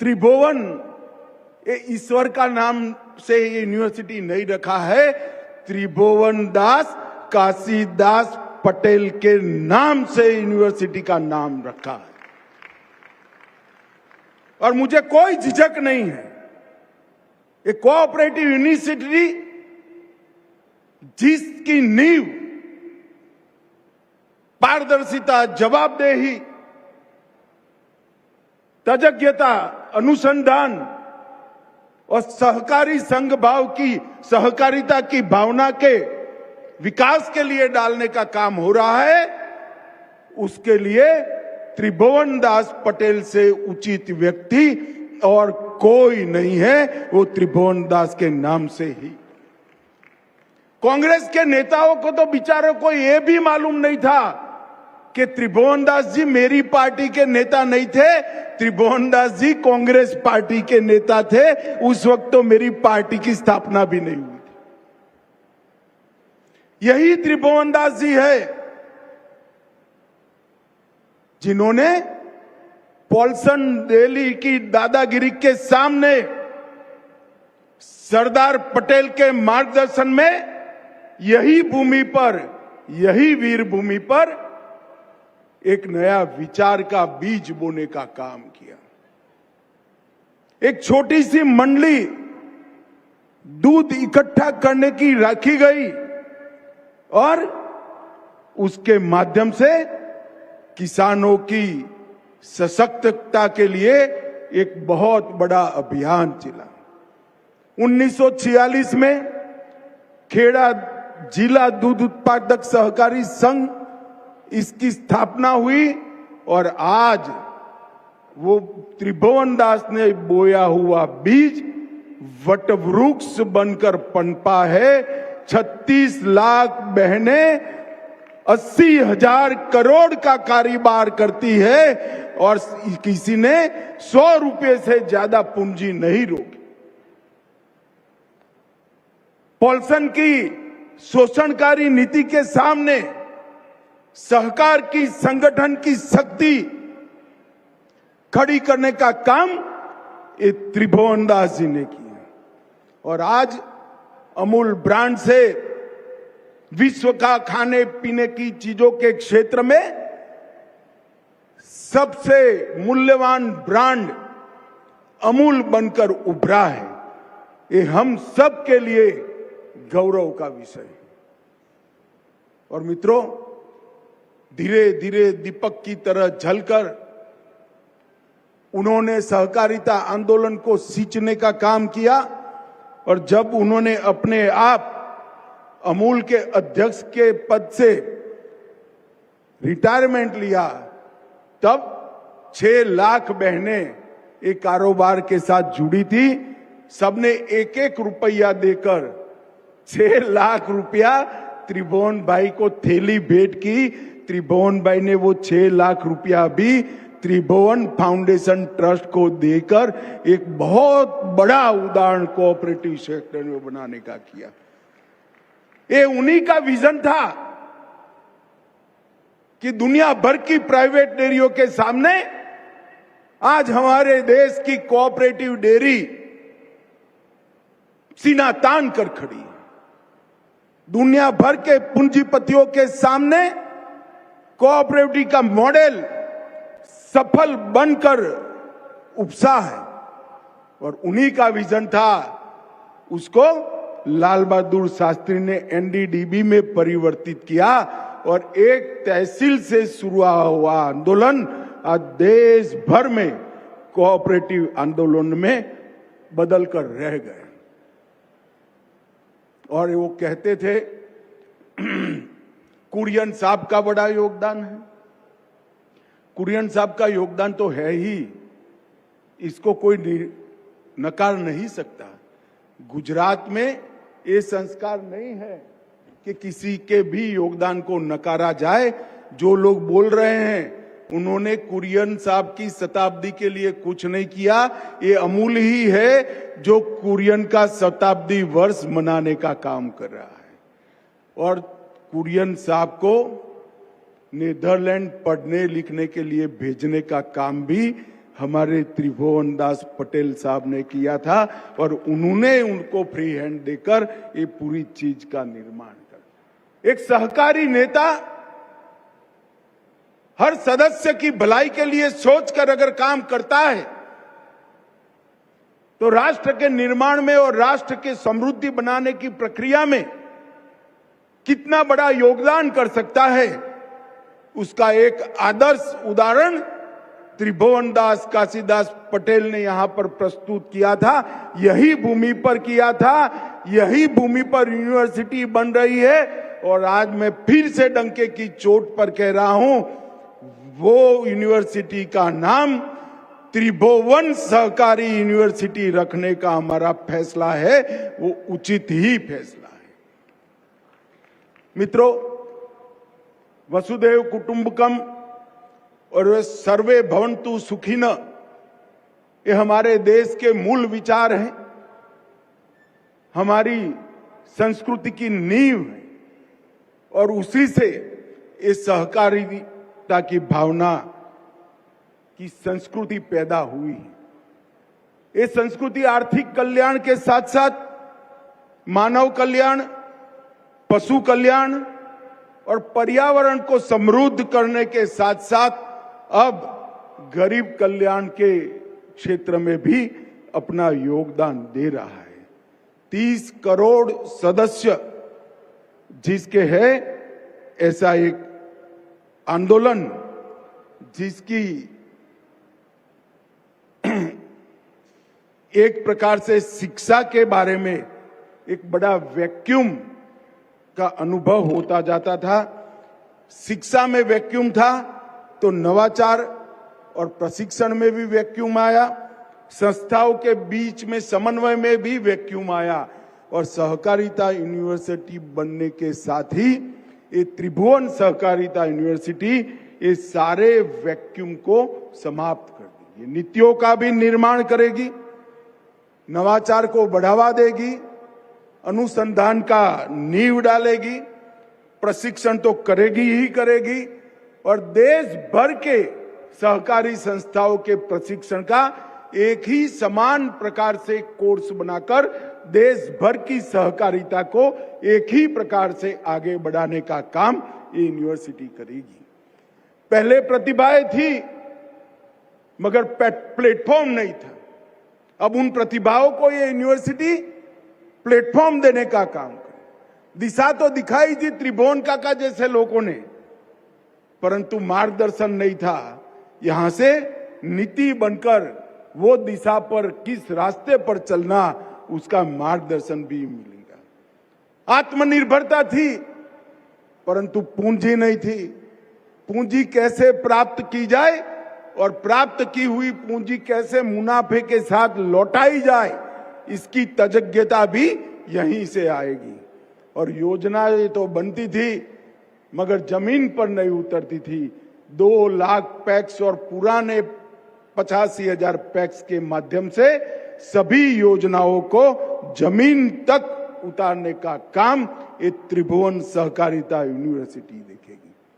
त्रिभुवन, ये ईश्वर का नाम से ये यूनिवर्सिटी नहीं रखा है, त्रिभुवन दास काशीदास पटेल के नाम से यूनिवर्सिटी का नाम रखा है। और मुझे कोई झिझक नहीं है, ये कोऑपरेटिव यूनिवर्सिटी जिसकी नींव पारदर्शिता, जवाबदेही, तज्ञता, अनुसंधान और सहकारी संघ भाव की, सहकारिता की भावना के विकास के लिए डालने का काम हो रहा है, उसके लिए त्रिभुवन दास पटेल से उचित व्यक्ति और कोई नहीं है, वो त्रिभुवन दास के नाम से ही। कांग्रेस के नेताओं को तो बेचारों को यह भी मालूम नहीं था कि त्रिभुवन दास जी मेरी पार्टी के नेता नहीं थे, त्रिभुवन दास जी कांग्रेस पार्टी के नेता थे। उस वक्त तो मेरी पार्टी की स्थापना भी नहीं हुई थी। यही त्रिभुवन दास जी है जिन्होंने पॉल्सन दिल्ली की दादागिरी के सामने सरदार पटेल के मार्गदर्शन में यही भूमि पर, यही वीर भूमि पर एक नया विचार का बीज बोने का काम किया। एक छोटी सी मंडली दूध इकट्ठा करने की रखी गई और उसके माध्यम से किसानों की सशक्तता के लिए एक बहुत बड़ा अभियान चला। 1946 में खेड़ा जिला दूध उत्पादक सहकारी संघ, इसकी स्थापना हुई और आज वो त्रिभुवन दास ने बोया हुआ बीज वटवृक्ष बनकर पनपा है। 36 लाख बहनें 80,000 करोड़ का कारोबार करती है और किसी ने 100 रुपए से ज्यादा पूंजी नहीं रोकी। पॉल्सन की शोषणकारी नीति के सामने सहकार की, संगठन की शक्ति खड़ी करने का काम ये त्रिभुवन दास जी ने किया। और आज अमूल ब्रांड से विश्व का खाने पीने की चीजों के क्षेत्र में सबसे मूल्यवान ब्रांड अमूल बनकर उभरा है। ये हम सब के लिए गौरव का विषय है। और मित्रों, धीरे धीरे दीपक की तरह झलकर उन्होंने सहकारिता आंदोलन को सींचने का काम किया और जब उन्होंने अपने आप अमूल के अध्यक्ष के पद से रिटायरमेंट लिया, तब 6 लाख बहनें एक कारोबार के साथ जुड़ी थी। सबने 1-1 रुपया देकर 6 लाख रुपया त्रिभुवन भाई को थैली भेंट की। त्रिभुवन भाई ने वो 6 लाख रुपया भी त्रिभुवन फाउंडेशन ट्रस्ट को देकर एक बहुत बड़ा उदाहरण कोऑपरेटिव सेक्टर में बनाने का किया। ये उन्हीं का विजन था कि दुनिया भर की प्राइवेट डेयरियों के सामने आज हमारे देश की कोऑपरेटिव डेयरी सीना तान कर खड़ी है। दुनिया भर के पूंजीपतियों के सामने कोऑपरेटिव का मॉडल सफल बनकर उपसा है और उन्हीं का विजन था। उसको लाल बहादुर शास्त्री ने एनडीडीबी में परिवर्तित किया और एक तहसील से शुरू हुआ आंदोलन आज देश भर में कोऑपरेटिव आंदोलन में बदलकर रह गए। और वो कहते थे कुरियन साहब का बड़ा योगदान है। कुरियन साहब का योगदान तो है ही, इसको कोई नकार नहीं सकता। गुजरात में ये संस्कार नहीं है कि किसी के भी योगदान को नकारा जाए। जो लोग बोल रहे हैं उन्होंने कुरियन साहब की शताब्दी के लिए कुछ नहीं किया, ये अमूल ही है जो कुरियन का शताब्दी वर्ष मनाने का काम कर रहा है। और कुरियन साहब को नीदरलैंड पढ़ने लिखने के लिए भेजने का काम भी हमारे त्रिभुवन दास पटेल साहब ने किया था और उन्होंने उनको फ्री हैंड देकर ये पूरी चीज का निर्माण कर। एक सहकारी नेता हर सदस्य की भलाई के लिए सोचकर अगर काम करता है तो राष्ट्र के निर्माण में और राष्ट्र की समृद्धि बनाने की प्रक्रिया में कितना बड़ा योगदान कर सकता है, उसका एक आदर्श उदाहरण त्रिभुवन दास काशीदास पटेल ने यहां पर प्रस्तुत किया था। यही भूमि पर किया था, यही भूमि पर यूनिवर्सिटी बन रही है। और आज मैं फिर से डंके की चोट पर कह रहा हूं, वो यूनिवर्सिटी का नाम त्रिभुवन सहकारी यूनिवर्सिटी रखने का हमारा फैसला है, वो उचित ही फैसला है। मित्रों, वसुधैव कुटुंबकम और सर्वे भवन्तु सुखिनः, ये हमारे देश के मूल विचार हैं, हमारी संस्कृति की नींव है और उसी से इस सहकारिता की भावना की संस्कृति पैदा हुई है। ये संस्कृति आर्थिक कल्याण के साथ साथ मानव कल्याण, पशु कल्याण और पर्यावरण को समृद्ध करने के साथ साथ अब गरीब कल्याण के क्षेत्र में भी अपना योगदान दे रहा है। 30 करोड़ सदस्य जिसके है, ऐसा एक आंदोलन जिसकी एक प्रकार से शिक्षा के बारे में एक बड़ा वैक्यूम का अनुभव होता जाता था। शिक्षा में वैक्यूम था तो नवाचार और प्रशिक्षण में भी वैक्यूम आया, संस्थाओं के बीच में समन्वय में भी वैक्यूम आया और सहकारिता यूनिवर्सिटी बनने के साथ ही ये त्रिभुवन सहकारिता यूनिवर्सिटी ये सारे वैक्यूम को समाप्त कर देगी। नीतियों का भी निर्माण करेगी, नवाचार को बढ़ावा देगी, अनुसंधान का नींव डालेगी, प्रशिक्षण तो करेगी ही करेगी और देश भर के सहकारी संस्थाओं के प्रशिक्षण का एक ही समान प्रकार से कोर्स बनाकर देश भर की सहकारिता को एक ही प्रकार से आगे बढ़ाने का काम ये यूनिवर्सिटी करेगी। पहले प्रतिभाएं थी मगर प्लेटफॉर्म नहीं था। अब उन प्रतिभाओं को ये यूनिवर्सिटी प्लेटफॉर्म देने का काम करे। दिशा तो दिखाई थी त्रिभुवन काका जैसे लोगों ने, परंतु मार्गदर्शन नहीं था। यहां से नीति बनकर वो दिशा पर किस रास्ते पर चलना, उसका मार्गदर्शन भी मिलेगा। आत्मनिर्भरता थी परंतु पूंजी नहीं थी। पूंजी कैसे प्राप्त की जाए और प्राप्त की हुई पूंजी कैसे मुनाफे के साथ लौटाई जाए, इसकी तज्ञता भी यहीं से आएगी। और योजनाएं तो बनती थी मगर जमीन पर नहीं उतरती थी। 2 लाख पैक्स और पुराने 85,000 पैक्स के माध्यम से सभी योजनाओं को जमीन तक उतारने का काम ये त्रिभुवन सहकारिता यूनिवर्सिटी देखेगी।